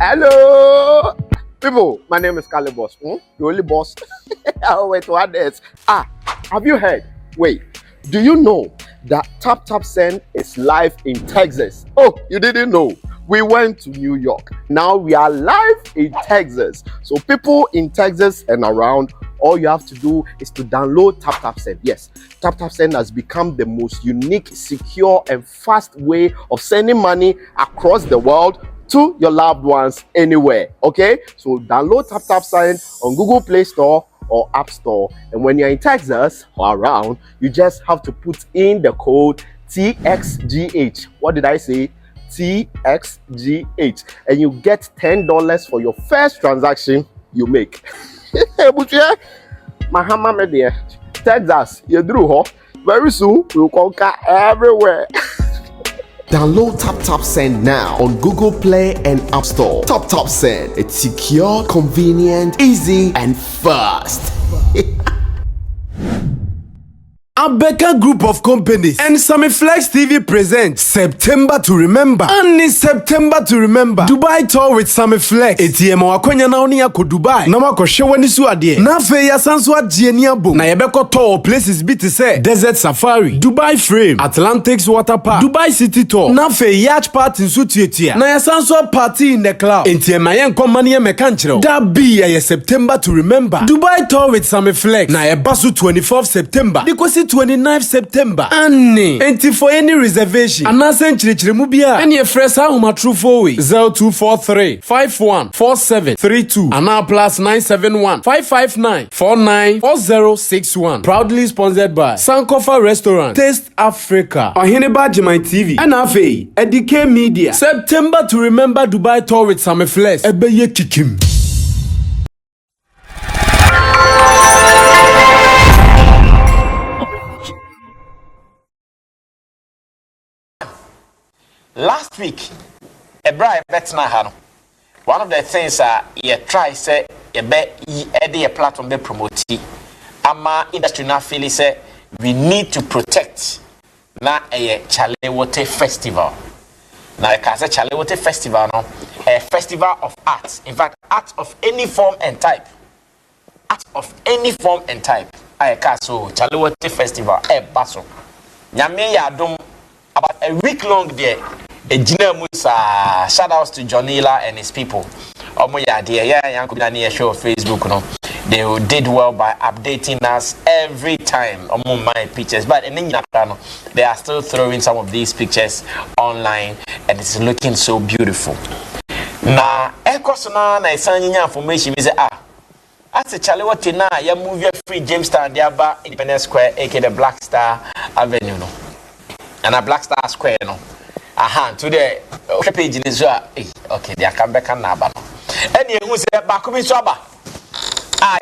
Hello, people. My name is Chalewote. The only boss. Oh, wait, what else? Have you heard? Wait, do you know that Tap Tap Send is live in Texas? Oh, you didn't know? We went to New York. Now we are live in Texas. So people in Texas and around, all you have to do is to download Tap Tap Send. Yes, Tap Tap Send has become the most unique, secure, and fast way of sending money across the world to your loved ones anywhere. Okay, so download Tap Tap Send on Google Play Store or App Store, and when you're in Texas or around, you just have to put in the code TXGH. What did I say? TXGH, and you get $10 for your first transaction you make. Mahama media, Texas, you drew ho. Very soon we'll conquer everywhere. Download Tap Tap Send now on Google Play and App Store. Tap Tap Send, it's secure, convenient, easy, and fast. Abeka Group of Companies and Sammy Flex TV presents September to Remember. And in September to Remember, Dubai tour with Sammy Flex. ATM wakonya na oni yako Dubai. Na wako shewe nisu adie. Na fe ya sansu adie ni abo. Na yebeko tour places biti se Desert Safari, Dubai Frame, Atlantics Water Park, Dubai City Tour. Na fe yacht party nsu tietia. Na ya sansu party in the cloud. ATM ayen komani ye mekanchiro. Da bi ya September to Remember. Dubai tour with Sammy Flex. Na yebasu 24th September. Dikosi 29th September. Annie. Enti for any reservation. Anasen chirichirimu bia. Any fresa huma true 0243 514732. Ana plus 971 559 494061. Proudly sponsored by Sankofa Restaurant, Taste Africa, Ohineba Jimai TV, and Afe, Edike Media. September to Remember Dubai tour with Sammy Flex. Ebeye kikim. Last week, a bright betina hano. One of the things you try say you be a platform be promote. Ama industry na feel say we need to protect na a Chalewote festival. Now I can say Chalewote festival no, a festival of arts. In fact, art of any form and type. Art of any form and type. I can so Chalewote festival baso. Nyame ya dum about a week long there. Shout outs to Johnila and his people. Show Facebook, no. They did well by updating us every time on my pictures. But they are still throwing some of these pictures online, and it's looking so beautiful. Now, information is as a Chalewote na ya move free Jamestown Diaba Independence Square, aka the Black Star Avenue, no. And a Black Star Square, no. Today, page in Israel. Okay, they are come back and Nabano. And who said Bakumi Swaba?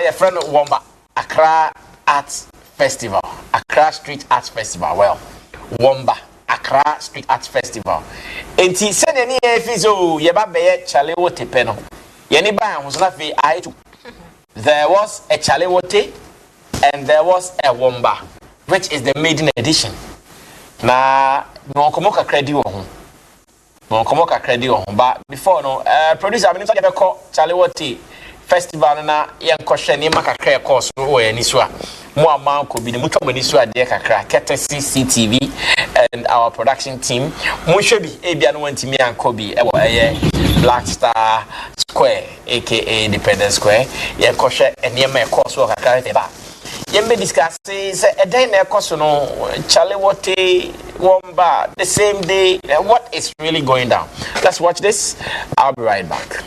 Your friend Womba, Accra Arts Festival, Accra Street Arts Festival. Well, Womba, Accra Street Arts Festival. And he said, any episode, Yababe Chalewote Peno. Yaniba was not the I. There was a Chalewote and there was a Womba, which is the maiden edition. Na no komoka credit on but before no producer I'm going to call Chalewote festival na yen question yen makakra course no we ni so a mo amount ko bi ni mutwa mani so ade kakra courtesy CTV and our production team mo hwe bi e bia no wantimi anko bi e wo Black Star Square aka Independence Square yen kohwe enema course wo kakra te ba Yembe discuss say a day na course no Chalewote Womba the same day. What is really going down? Let's watch this. I'll be right back.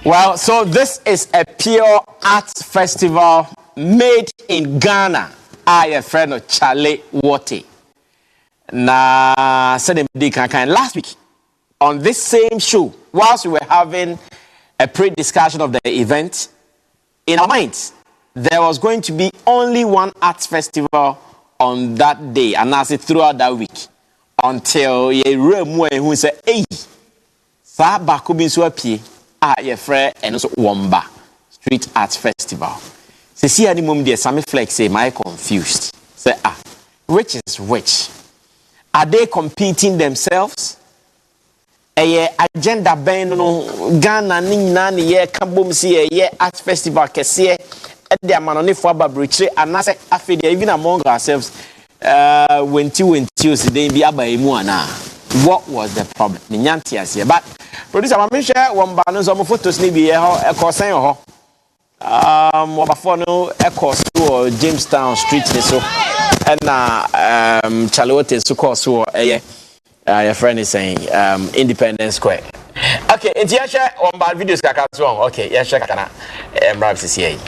Well, so this is a pure arts festival made in Ghana. I a friend of Chalewote. Na said last week on this same show, whilst we were having a pre-discussion of the event, in our minds there was going to be only one arts festival on that day, and as it throughout that week, until ye remwe who say, "Hey, sa ba ko bin so apie ye frɛ and also Womba Street Arts Festival." Se see any mum there Sammy Flex say, "My confused." Say, which is which? Are they competing themselves? Agenda ben no Ghana ni nyina ne ye kabom si ye art festival kese e de amanone fo ababriche anase afede even among ourselves wenti oside bi abaemu ana. What was the problem? Ni nyanti ase. But producer ma share Womba no so mo photos ni bi ye ho e ko sen ho. Wabafo no e ko so Jamestown Street ni so. And Chalewote so call so your friend is saying Independence Square. Okay, it's your share on bad videos kaka so on. Okay, yeah share kana Brabs is here.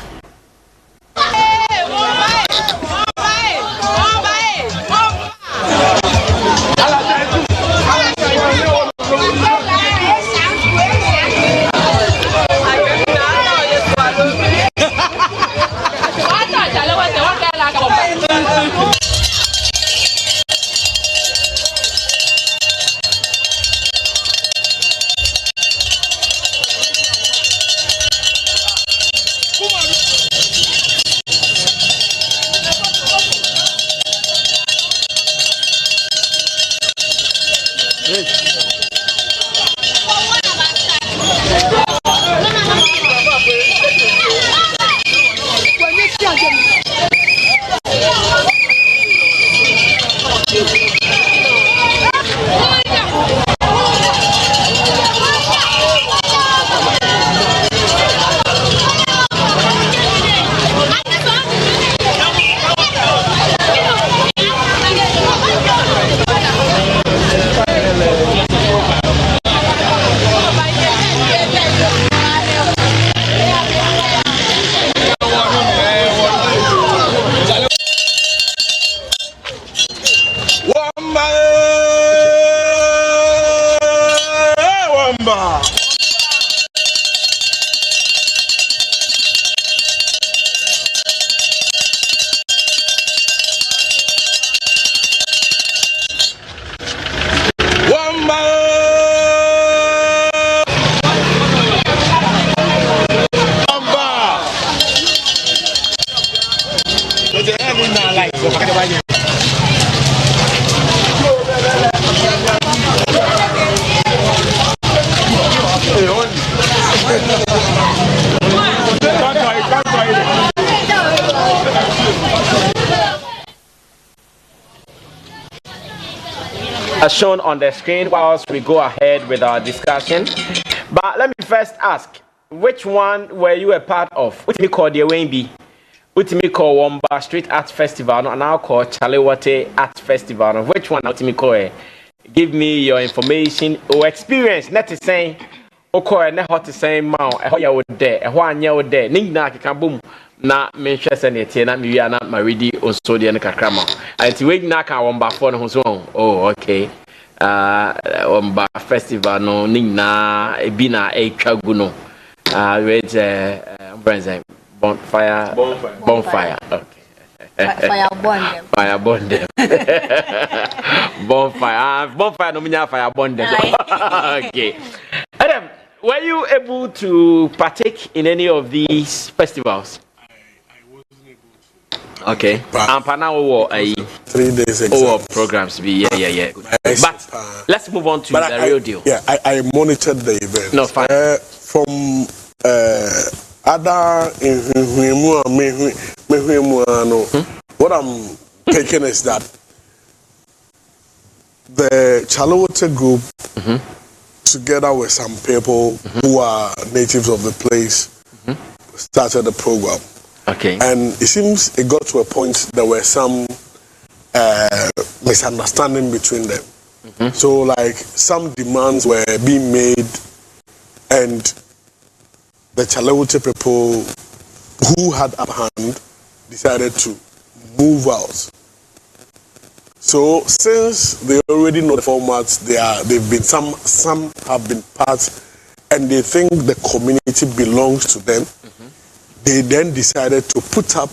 As shown on the screen whilst we go ahead with our discussion. But let me first ask, which one were you a part of? What me call the Womba? What me call Womba Street Arts Festival? And now call Chalewote Arts Festival. Which one? What me call? Give me your information or experience. Not to say, okay, not hot to say, "Mao, I hope you were there. I want you were there." Ningna kikabum. Na me hwese na tie na me wi ana ma ready onso de ne kakrama anti we na ka Womba fo no so oh okay Womba festival no nina e bi na e twagu no with bonfire okay fire burn them bonfire no minya fire burn them okay Adam, were you able to partake in any of these festivals? Okay. And now 3 days ago. Programs be yeah. But let's move on to the real deal. Yeah, I monitored the event. No, fine. From other what I'm taking is that the Chalewote group, together with some people who are natives of the place, started the program. Okay. And it seems it got to a point there were some misunderstanding between them. So like some demands were being made and the Chalewote people who had upper hand decided to move out. So since they already know the formats, they've been some have been part, and they think the community belongs to them. They then decided to put up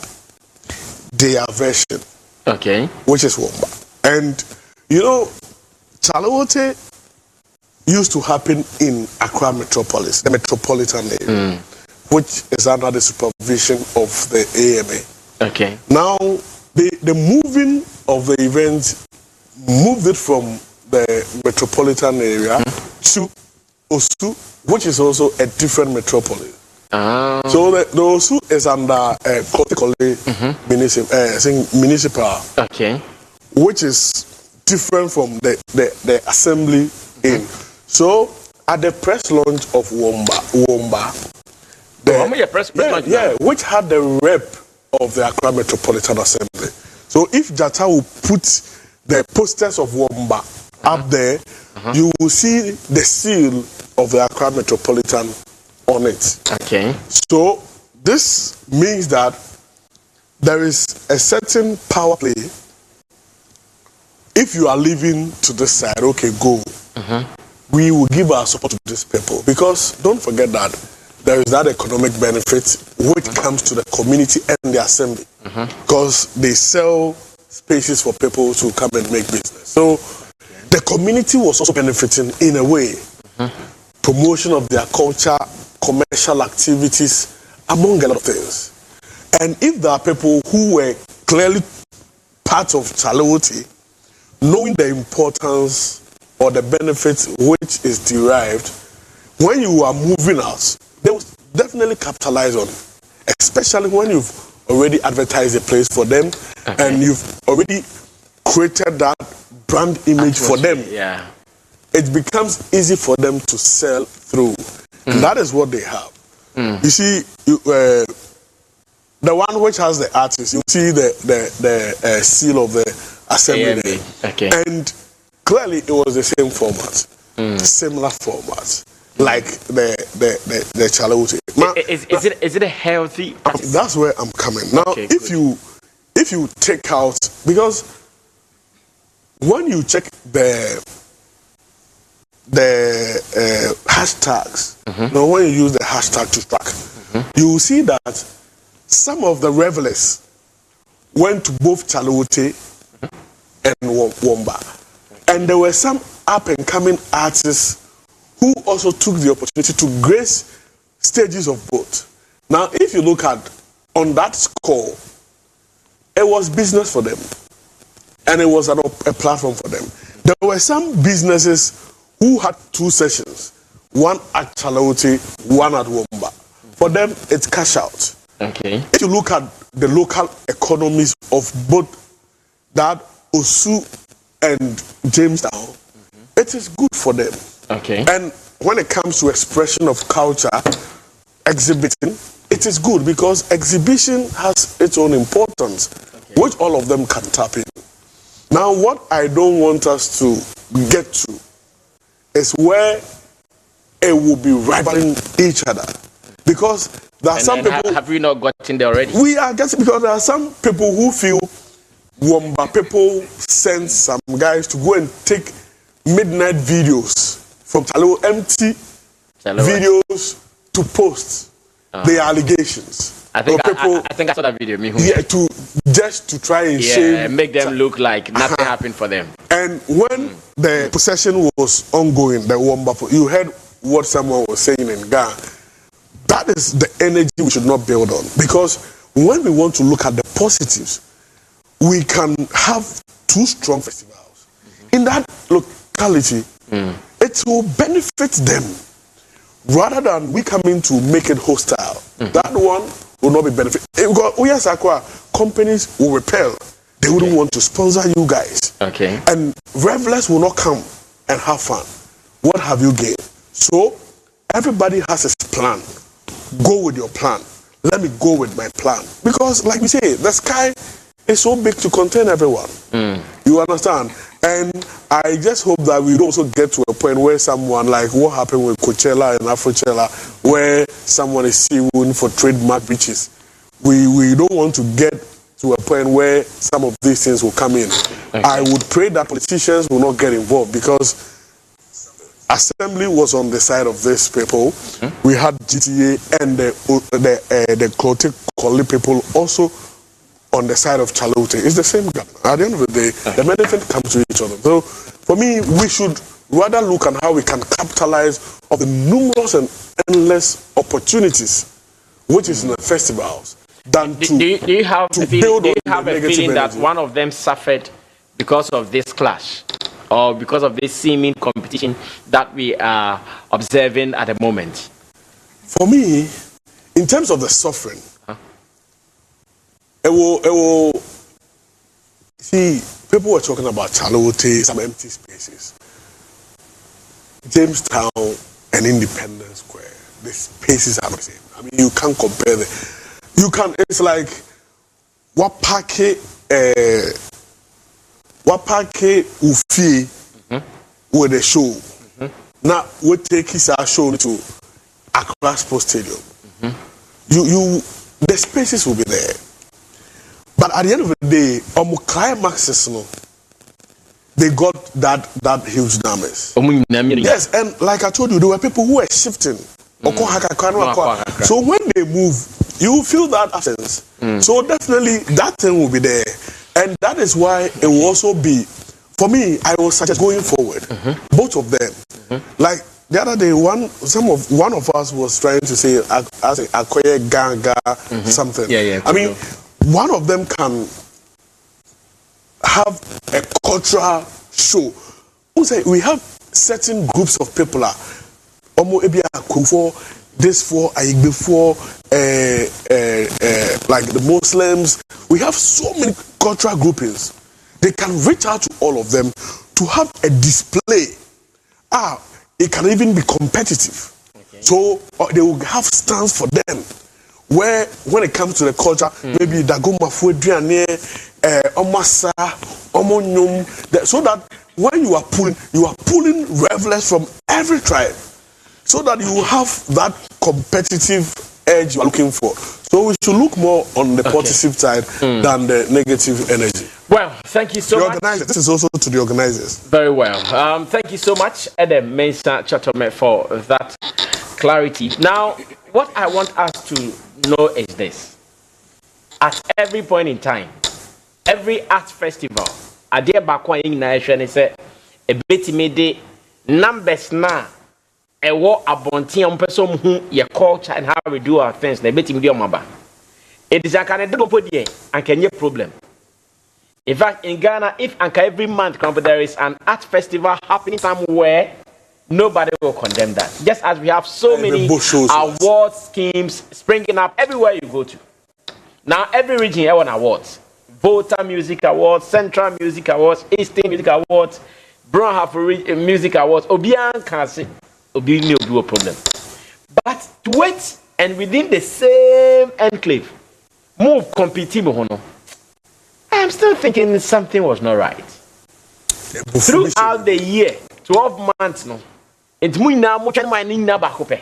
their version, which is Womba. And you know, Chalewote used to happen in Accra Metropolis, the metropolitan area, which is under the supervision of the AMA. Now, the moving of the event moved it from the metropolitan area to Osu, which is also a different metropolis. So the Osu is under municipal, which is different from the assembly in. So at the press launch of Womba, which had the rep of the Accra Metropolitan Assembly. So if Jata will put the posters of Womba up there, you will see the seal of the Accra Metropolitan on it. So this means that there is a certain power play. If you are living to this side, okay, go. We will give our support to these people, because don't forget that there is that economic benefit which comes to the community and the assembly, because they sell spaces for people to come and make business. So the community was also benefiting in a way. Promotion of their culture, commercial activities, among a lot of things. And if there are people who were clearly part of Chalewote, knowing the importance or the benefits which is derived, when you are moving out, they will definitely capitalize on it. Especially when you've already advertised a place for them, and you've already created that brand image for them. It becomes easy for them to sell through. And that is what they have. You see, the one which has the artist, you see the seal of the assembly there. And clearly it was the same format, similar format, like the Chalewote. Is it a healthy? That's where I'm coming now. If you take out, because when you check the hashtags, when you use the hashtag to track, you will see that some of the revelers went to both Chalewote and Womba. And there were some up-and-coming artists who also took the opportunity to grace stages of both. Now, if you look at, on that score, it was business for them. And it was a platform for them. There were some businesses who had two sessions, one at Chalewote, one at Womba. For them, it's cash out. If you look at the local economies of both that Osu and Jamestown, it is good for them. And when it comes to expression of culture, exhibiting, it is good, because exhibition has its own importance, which all of them can tap in. Now, what I don't want us to get to is where it will be rivaling each other, because there are some people. Have we not gotten there already? We are getting, because there are some people who feel Womba people send some guys to go and take midnight videos from Chalewote, empty videos to post the allegations. I think I saw that video. Just to try and shame, make them look like nothing happened for them. And when the possession was ongoing, the Womba, you heard what someone was saying in Ghana. That is the energy we should not build on, because when we want to look at the positives, we can have two strong festivals in that locality. It will benefit them rather than we coming to make it hostile. That one will not be benefit. Companies will repel. They wouldn't want to sponsor you guys. And revelers will not come and have fun. What have you gained? So everybody has a plan. Go with your plan. Let me go with my plan. Because like we say, the sky is so big to contain everyone. You understand? And I just hope that we also get to a point where someone, like what happened with Coachella and Afrochella, where someone is suing for trademark breaches. We don't want to get to a point where some of these things will come in. Okay. I would pray that politicians will not get involved, because Assembly was on the side of these people. We had GTA and the Clotic Collie people also on the side of Chalewote. It's the same gap. At the end of the day, the benefit comes to each other. So for me, we should rather look at how we can capitalize on the numerous and endless opportunities which is in the festivals than do you have a feeling that one of them suffered because of this clash, or because of this seeming competition that we are observing at the moment? For me, in terms of the suffering, it will see, people were talking about Chalewote, some empty spaces. Jamestown and Independence Square, the spaces are the same. I mean, you can't compare them. You can, it's like what packet ufi with a show. Now we take his show to Accra Sports Stadium. You the spaces will be there. But at the end of the day, climaxes, they got that huge numbers. Yes, and like I told you, there were people who were shifting. So when they move, you feel that absence. So definitely that thing will be there. And that is why it will also be, for me, I will suggest going forward, both of them. Like the other day, one of us was trying to say, Akoye Ganga, something. I mean, one of them can have a cultural show. We have certain groups of people, this for like the Muslims. We have so many cultural groupings. They can reach out to all of them to have a display. It can even be competitive. Okay. So they will have stands for them, where when it comes to the culture, maybe Dagoma Fuedriane, Omasa, Omonyum, so that when you are pulling revelers from every tribe, so that you have that competitive edge you are looking for. So we should look more on the positive side than the negative energy. Well, thank you so much. This is also to the organizers. Very well. Thank you so much, Edem Mensah Chotome, for that clarity. Now, what I want us to know is this. At every point in time, every art festival, Adia Bakwa in Nation is a bit made numbers now. A war abonti on person who your culture and how we do our things. They bet maba. It is a kind of double and can you problem. In fact, in Ghana, if every month there is an art festival happening somewhere, nobody will condemn that. Just as we have so many award schemes springing up everywhere you go to. Now, every region has an awards. Volta Music Awards, Central Music Awards, Eastern Music Awards, Brown Half Music Awards. Obian can say, Obian will do a problem. But to wait and within the same enclave, move competing with I'm still thinking something was not right. Throughout the year, 12 months no. It's muy na mo twan man na ba ko pe.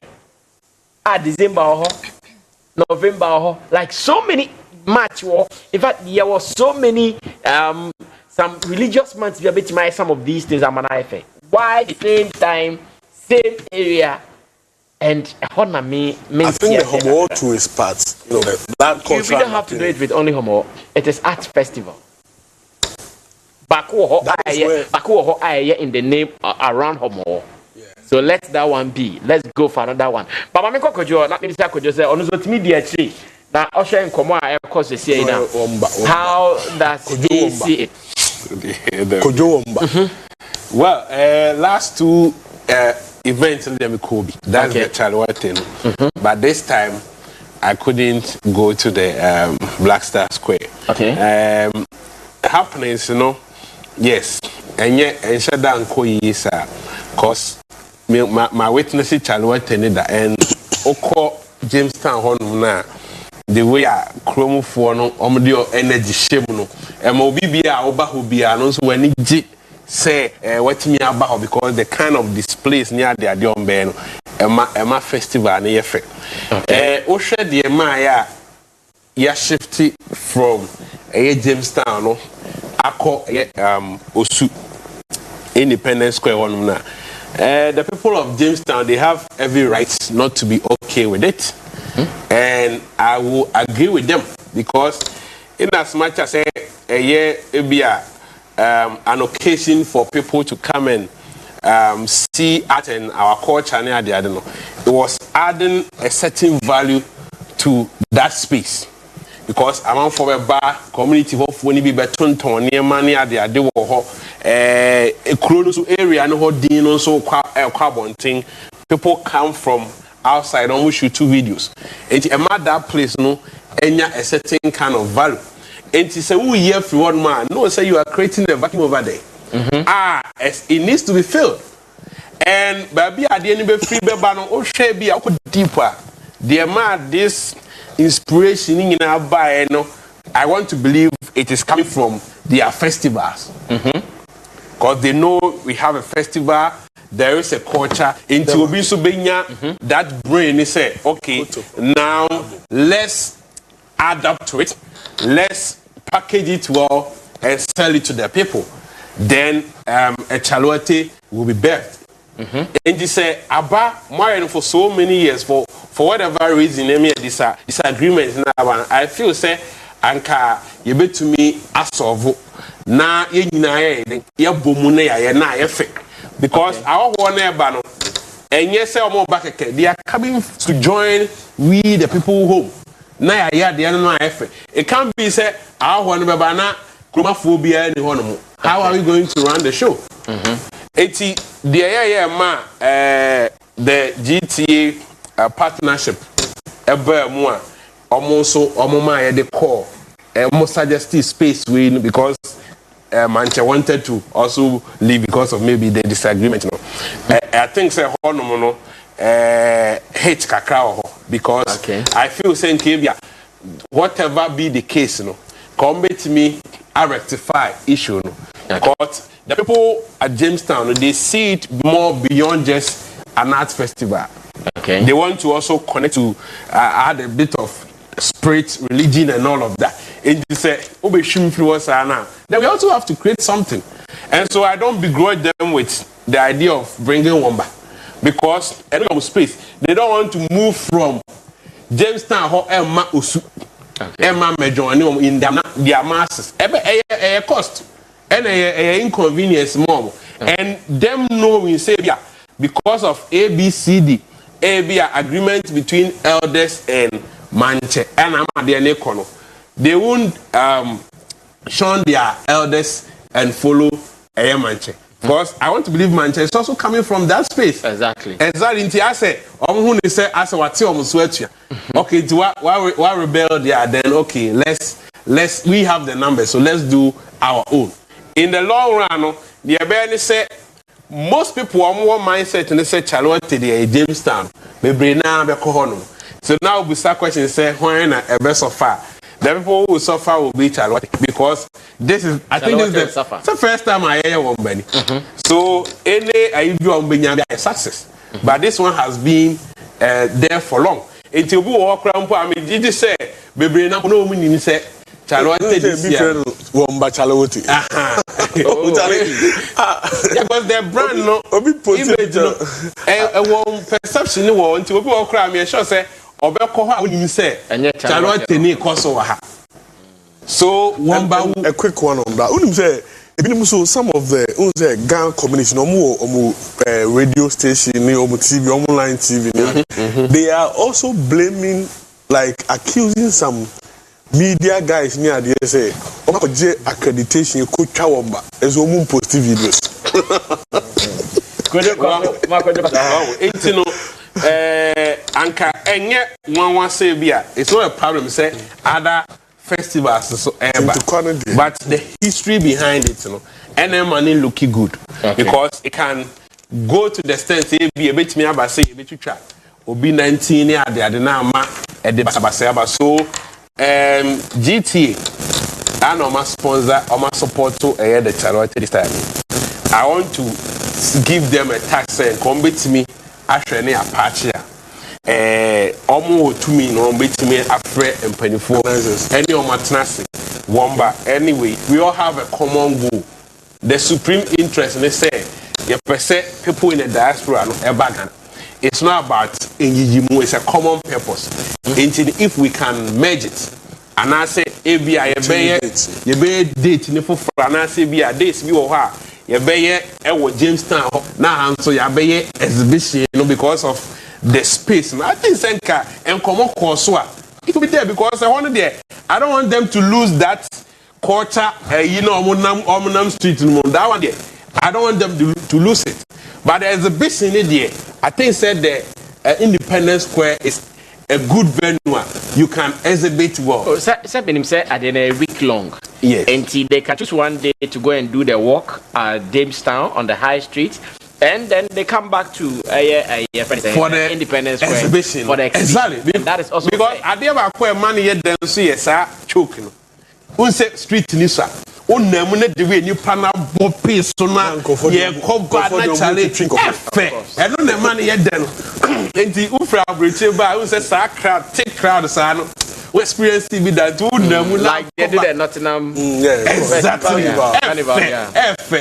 December November like so many March in fact there was so many some religious months we bet my some of these things am an effect. Why the same time, same area and I think the homo to his parts. You know that culture. You don't have to do it with only homo. It is art festival. Baku in the name around homo. Yeah. So let that one be. Let's go for another one. But Mami Kokojo, not maybe Kojo say on the media tree. Now Osha and Komo I cause the say now. How does he see it? Kojo Womba. Well, last two events in the Kobe. That's the Chalewote. But this time I couldn't go to the Black Star Square. Okay. Happenings, you know. Yes, and yet, and shut down is cause my witness Chalewote and Oko Jamestown home now. The way I chromo for no energy shame no. And Mobibia Oba Hubia, no so when say what me about because the kind of displays near the Adion Ben Emma festival near fe. Osha the Maya ya shifted from Jamestown no Ako Osu Independence Square one now. The people of Jamestown, they have every right not to be okay with it. And I will agree with them because in as much as a year it be an occasion for people to come and see art and our culture and I don't know, it was adding a certain value to that space. Because among for a bar community of when be beton ton near money at the idea a close area and what dino so carbon thing. People come from outside and we shoot 2 videos. And a that place no enya a certain kind of value. And to say who here for one man, no say you are creating a vacuum over there. It needs to be filled. And baby at the end of the free bebano or share be deeper. The man this inspiration in our buy, I want to believe it is coming from their festivals. Because they know we have a festival, there is a culture. Into Obisobenya, that brain is say, okay, now let's add up to it, let's package it well and sell it to the people. Then a Chalewote will be birthed. And they say, Abba, married for so many years, for whatever reason, disagreements now. I feel say, Anka, you bet to me as of na ye bomune ya na efe because our one bano and yes more back they are coming to join we the people home na ya the no efe it can't be say our one bana chromophobia ni hono how are we going to run the show eti the the GTA partnership ebe mu a almost omoma ya the call almost suggested space win because Manchester wanted to also leave because of maybe the disagreement. I think say no hate kakao because I feel saying Kevia, whatever be the case, come to me, I rectify issue. Because the people at Jamestown, they see it more beyond just an art festival. They want to also connect to add a bit of spirit, religion, and all of that. And you say, then we also have to create something. And so I don't begrudge them with the idea of bringing Womba. Because any space, they don't want to move from Jamestown or Emma Usu, Emma Major, in their masses. A cost and a inconvenience more. And them knowing, say, because of ABCD, AB agreement between elders and Manche and Amadianekono. They won't shun their elders and follow a Manche. Because I want to believe Manche is also coming from that space. Exactly. Exactly. I say, who say, I say, what's your sweat? Okay, to why rebel there? Then okay, let's we have the numbers, so let's do our own. In the long run, the Abeni say most people are more mindset and they say Chalewote the Jamestown. Maybe now be kohono. So now we start question say when a best suffer. The people who suffer will be Chalewote because this is I think this is the first time I hear Womba. So any I do Womba a success. But this one has been there for long. Until we walk around, I mean, did you say baby now no meaning say Chalewote this year. Womba Chalewote. Because their brand no image no one perception no until we walk around me sure say obeko ha woni say Chalewote ni koso ha. So Womba a quick one on that. Unim say so some of the gang community no radio station TV online TV they are also blaming like accusing some media guys near the say accreditation you could Womba as woman post videos. Anka enye one say bia it's not a problem say other festivals so but the history behind it and then money looking good because it can go to the extent say be a bit me about say a bit to try obi 19 year the na ma e de basaba so GTA and my sponsor or my support to the Chalewote this time I want to give them a tax and come to me after any Apache. Almost to me, no, to me after and penny for any of my tenacity. Womba. Anyway, we all have a common goal. The supreme interest, and they say, you perceive people in the diaspora no. It's not about Injijimu, it's a common purpose. Until if we can merge it. And I say, you be date in the for and I say, be a dates, you are. You be Jamestown now, so you be exhibition, because of the space. And I think Senka and common course. It will be there because I don't want them to lose that culture, Omunam Street in that one there. I don't want them to lose it. But there's a exhibition in there. I think said the Independence Square is a good venue. You can exhibit well. Something said at a week long. Yes. And they can choose one day to go and do the walk at Jamestown on the high street. And then they come back to for the Independence Square exhibition. For the exhibition. Exactly. And that is also because I never acquire money yet. Then see yes, choking. Unse street nisa. Unnemune the way you plan out boppy so now. Yeah, cover challenge. I don't the money yet. Then and the Ufra Bridge by who says crowd take crowd sano. We experience TV that do like they did at Nottingham. Exactly. Carnival. F.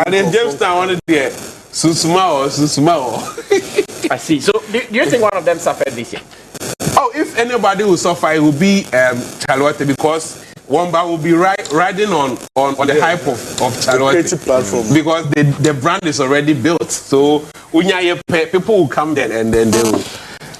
And Jamestown wanted there. Susumao. I see. So do you think one of them suffered this year? Oh, if anybody will suffer, it will be Chalewote because Womba will be riding on the hype of Chalewote platform because the brand is already built. So people will come there and then they will.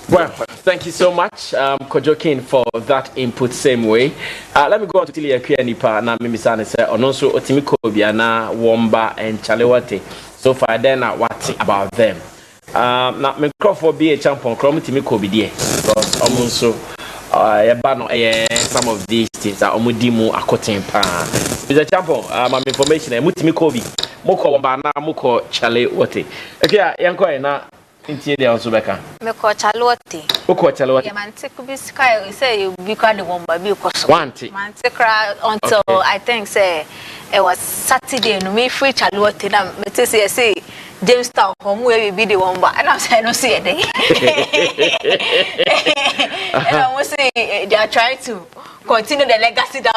Well, thank you so much, Kojokin, for that input. Same way. Let me go on to Tilia Pianipa na Mimisane say, and also Otimiko Biana, Womba, and Chalewote. So far, then, what about them? Now, me Crawford be a champion, Crom Timiko be there. Because also, some of these things are Omudimu Akotempa. Mr. Champion, my information, Mutimiko be Moko Womba, Moko Chalewote. Okay, Yanko, na. Inti de also beka me ko Chalewote Chalewote ya mante ku bi sky say you be kwa de Womba bi ko so mante cry until okay. I think say it was Saturday no me free Chalewote na me say Jamestown home where we be the Womba and I say no see it and I was say they are trying to continue the legacy that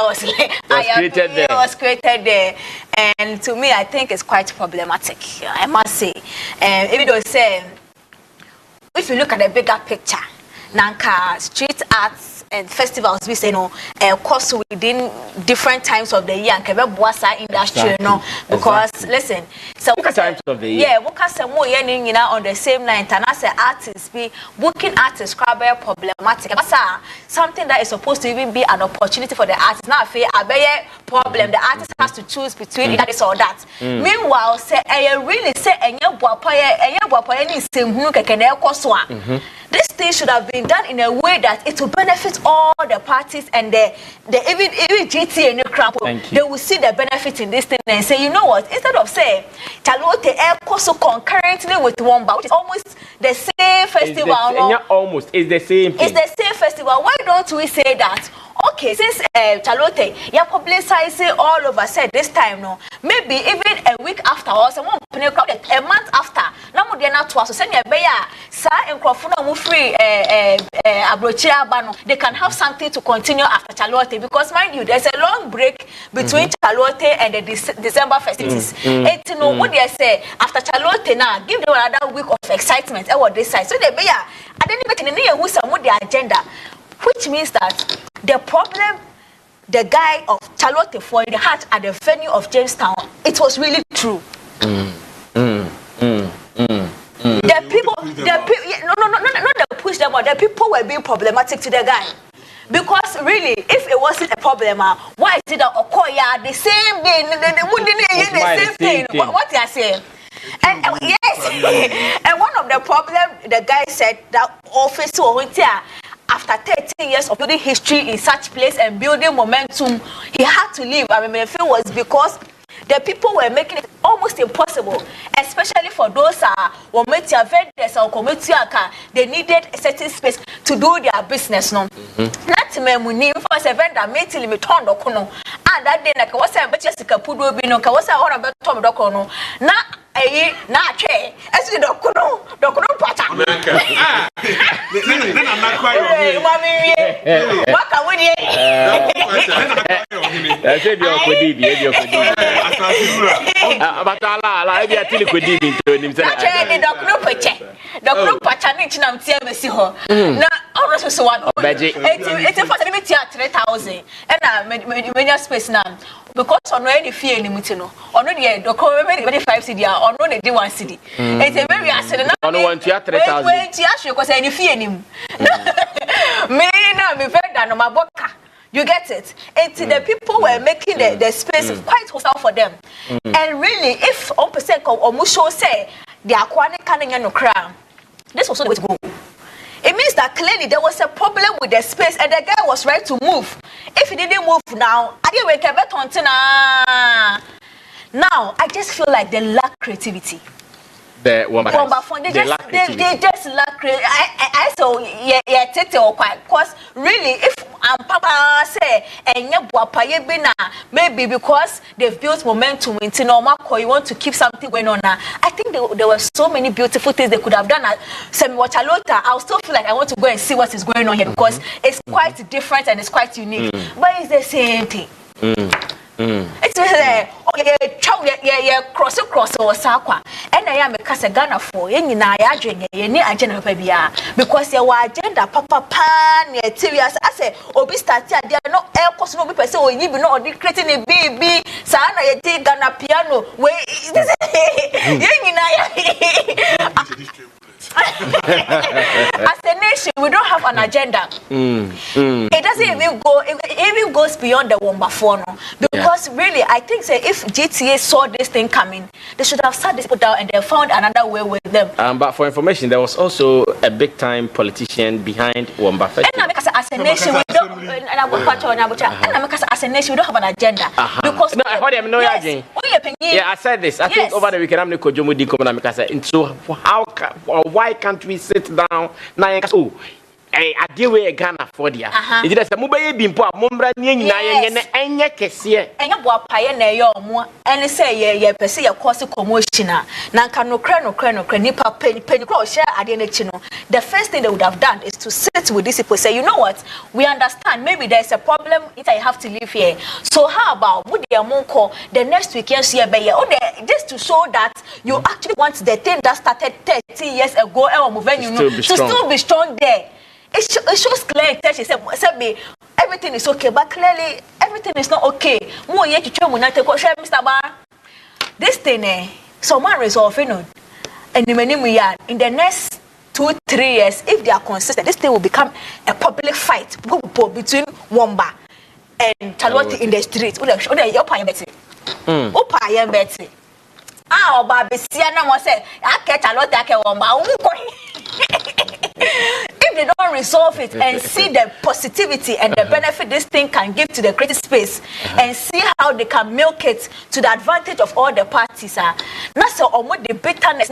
was created there. And to me I think it's quite problematic, I must say. And even though say if you look at the bigger picture, Nanka street arts and festivals we say no course within different times of the year and kebe boasa industry no because listen so what times of the year what can say more on the same line and as an artist be booking artists crabber problematic something that is supposed to even be an opportunity for the artist now fair a problem the artist has to choose between this or that meanwhile say really say this thing should have been done in a way that it will benefit all the parties and the even GT and the crap. They will see the benefit in this thing and say, you know what? Instead of saying Chalewote so concurrently with Womba, which is almost the same festival. It's the same thing. It's the same festival. Why don't we say that? Okay, since Chalewote, you publicizing all over said this time no, maybe even a week after or someone a month after. Now we are not to us. Send your beya, sir, and Crawford free abrochia bano. They can have something to continue after Chalewote because mind you, there's a long break between Chalewote and the December festivities. It's you know what they say after Chalewote now, give them another week of excitement. What they say. So they beya, I didn't even know who's some the agenda. Which means that the problem, the guy of Chalewote for the heart at the venue of Jamestown, it was really true. The people, not the push them out. The people were being problematic to the guy. Because really, if it wasn't a problem, why is it that Okoya the same thing? They wouldn't hear the same thing. What you are saying? And yes, and one of the problems the guy said that office after 13 years of building history in such place and building momentum, he had to leave. I mean, if it was because the people were making it almost impossible, especially for those vendors or community. They needed a certain space to do their business. No, not me. For a vendor, me till me turn the corner. that day like what's a Jessica Pudo Bino, what's a or about Tom Docono. Na che, as the Docono Pata. Then I'm not quite. What can we I said you're but Allah, I be a telecodim to him. The Docono Pachanich Nam Tiamesiho. Now, also so one. It's a facility at 3,000 and I made space now. Because on any fear in Mutino, on the document 5 CD, or no, they do 1 CD. It's a very accident. I don't want to have 3,000 because any fear in him. Me, now, me very down on my boca. You get it? It's the people were making the space quite hostile for them. And really, if 1% or Musho say they are quite canning no crown, this was the way to go. It means that clearly there was a problem with the space and the guy was ready to move. If he didn't move now, I didn't wake up on now, I just feel like they lack creativity. The Womba Fund, they just lack creativity. I saw take it quite because really if Papa say and maybe because they've built momentum into normal you want to keep something going on now. I think there were so many beautiful things they could have done at Chalewote. I'll still feel like I want to go and see what is going on here because it's quite different and it's quite unique. But it's the same thing. It's cross or sakwa. And I am a Casagana for any agenda because your agenda, Papa Pan, serious. I say, Obi started, they are not air cost no person or even not creating a baby. Sana, you take Ghana piano. As a nation, we don't have an agenda. It doesn't even go. It even goes beyond the Womba phone because really, I think if GTA saw this thing coming, they should have sat this people down and they found another way with them. But for information, there was also a big-time politician behind Womba. And as a nation, we don't. As a nation, we don't have an agenda because no, I heard him. No, yeah, I said this. I think over the weekend, I'm going to come. So why can't we sit down now? Oh, I deal with Ghana for the. It is a mobile bimpo, Mumbra, and Yakesia. And you bought pioneer more, and say, yeah, per se, a course of commotion. Nanka no nipa penny cross share at the The first thing they would have done is to sit with these people, say, you know what, we understand, maybe there's a problem if I have to live here. So, how about would the Amonko the next weekend see a bayer? Just to show that you actually want the thing that started 30 years ago, to still be strong there. It shows clearly that she said, everything is okay, but clearly everything is not okay. This thing, someone resolve it, and in the next 2-3 years, if they are consistent, this thing will become a public fight between Womba and Chalewote in the street. If they don't resolve it and see the positivity and the benefit this thing can give to the creative space and see how they can milk it to the advantage of all the parties, not so almost the bitterness.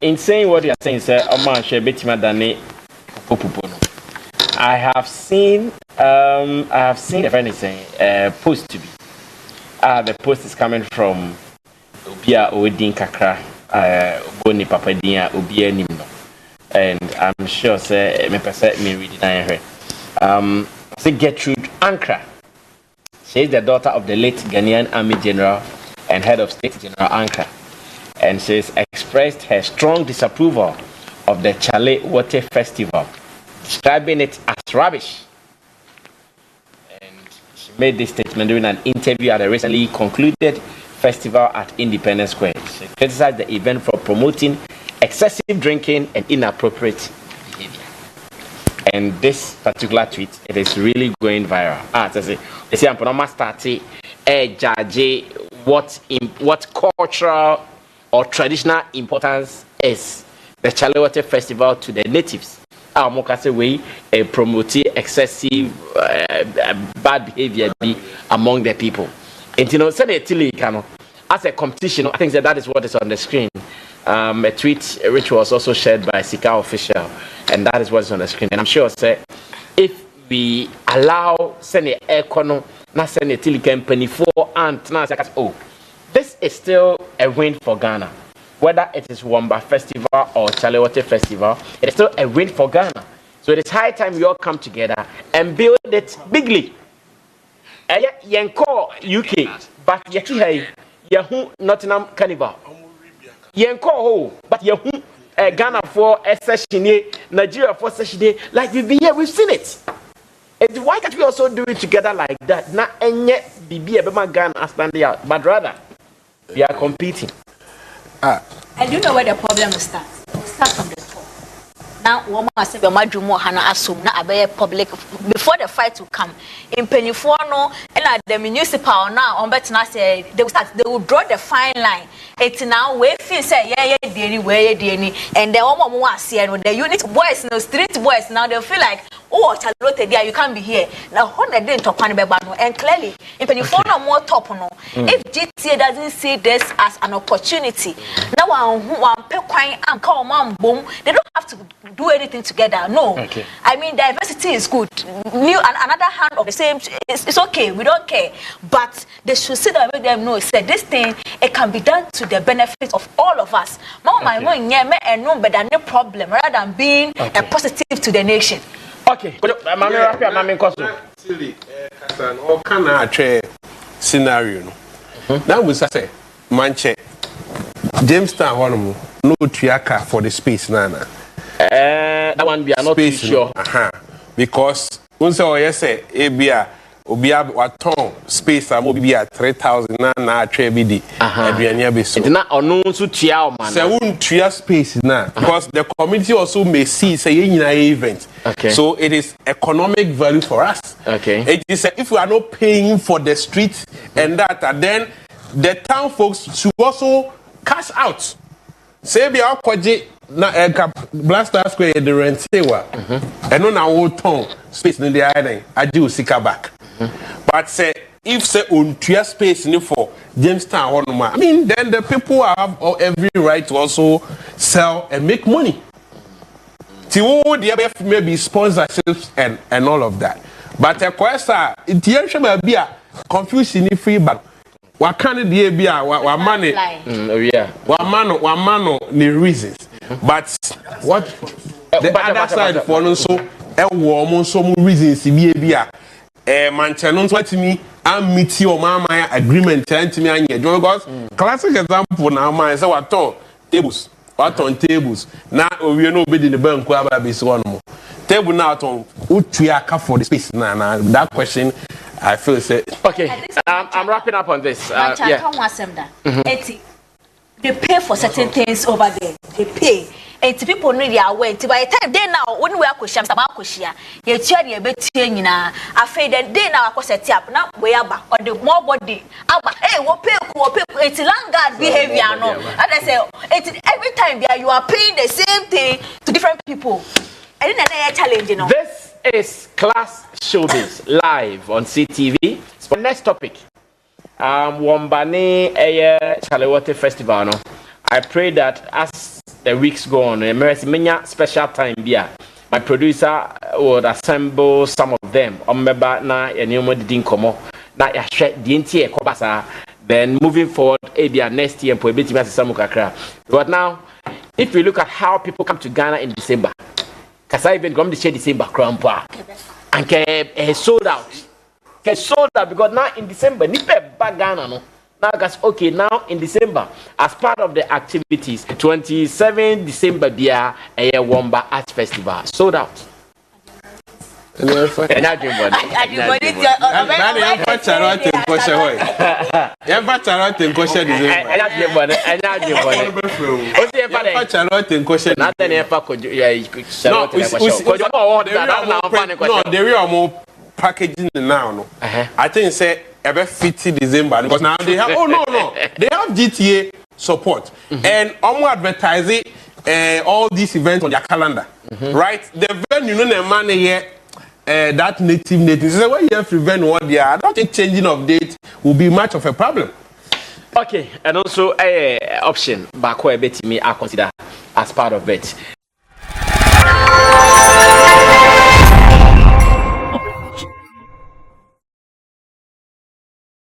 In saying what you are saying, sir, I have seen if anything, post to be. The post is coming from Obia Odin Kakra, Boni Papadia, Obia Nimno. And I'm sure, sir, me reading her. Say Gertrude Ankra. She is the daughter of the late Ghanaian Army General and head of state General Ankra. And she has expressed her strong disapproval of the Chalewote festival, describing it as rubbish. And she made this statement during an interview at a recently concluded festival at Independence Square. She criticized the event for promoting excessive drinking and inappropriate behavior. And this particular tweet, it is really going viral. They say I'm gonna start judge what cultural or traditional importance is the Chalewote festival to the natives. Way promoting excessive bad behavior among the people. And you know, as a competition, I think that is what is on the screen. A tweet which was also shared by Sika official, and that is what's on the screen. And I'm sure, say, if we allow send air corner, not send a tele company for and now oh, this is still a win for Ghana. Whether it is Womba Festival or Chalewote Festival, it is still a win for Ghana. So it is high time we all come together and build it bigly. Yenko UK, but yeti hey, Yahoo Nottingham Carnival. Yenko ho, but Yahoo Ghana for a session, Nigeria for a session, like we've been here, we've seen it. And why can't we also do it together like that? Not any BB Abema Ghana standing out, but rather we are competing. And you know where the problem starts? It starts from the top. Now, Womba said, "Majumo Hana assume na abe public before the fight will come. In Peniforno and at the municipal now, on Betina say they will draw the fine line. It's now where feel say yeah and the Womba see and the unit boys, no street boys now they feel like oh Chalewote there you can't be here. Now Honda didn't talk and clearly in Peniforno more top no. If GTA doesn't see this as an opportunity, now one pequine and call mom boom, they don't have to do anything together. No. Okay. I mean, diversity is good. New another hand of the same. It's okay. We don't care. But they should sit down and make them know. Say this thing it can be done to the benefit of all of us. Mama, and no better no problem rather than being a positive to the nation. Okay. Mami Silly, Kasan, all kind of scenario. Now we say, Manche, Jamestown, one no triaka for the space, Nana. That one we are not too sure. Because once I say Abia Obia waton space Amobia 3,000 na trebidi aduania be so. It na onu so tia o man. Say won tia space na because the community also may see say nyina event. Okay. So it is economic value for us. Okay. It is if we are not paying for the street and that then the town folks should also cash out. Say be akwaje na Blaster Square the rent say wa and no na wo ton space in the island aju sika back. But say if say on tua space ni for Jamestown I mean then the people have every right to also sell and make money. The maybe sponsorships and all of that. But the question it be a confusion free but what can it be a what money what mano the reasons. But what the other side for also a warm some reasons to be a manchanon what me and meet your mama agreement to me and because classic example now my say what tables what on tables now we no be in the bank be one more table now on utriaka for the space now that question I feel say okay I'm wrapping up on this they pay for certain things over there. They pay. And people need their way. By the time they now, when we are questions about Koshia, you tell you about Tina. I feel that they now are set up. Now we are back on the more body. Hey, what pay? It's landguard behavior. No, and I say every time you are paying the same thing to different people. And then they are challenging. This is Class Showbiz live on CTV. So next topic. Womba ne Chalewote Festival no. I pray that as the weeks go on, many special time here. My producer would assemble some of them. Remember na enyomo didn't come na ya share the entire kobasa. Then moving forward, next year for beti samu kakra. But now, if we look at how people come to Ghana in December, kasa even come to share December krampa, and sold out. Sold out because now in December, nipe Ghana no. Now guys, okay, now in December, as part of the activities, 27 December beer a Womba Art Festival sold out. Packaging now, no. I think say about 50 December because now they have they have GTA support and advertising all these events on their calendar, right? The venue no the money here that native. So when you have to event what they are, I don't think changing of date will be much of a problem. Okay, and also option back where bet me I consider as part of it.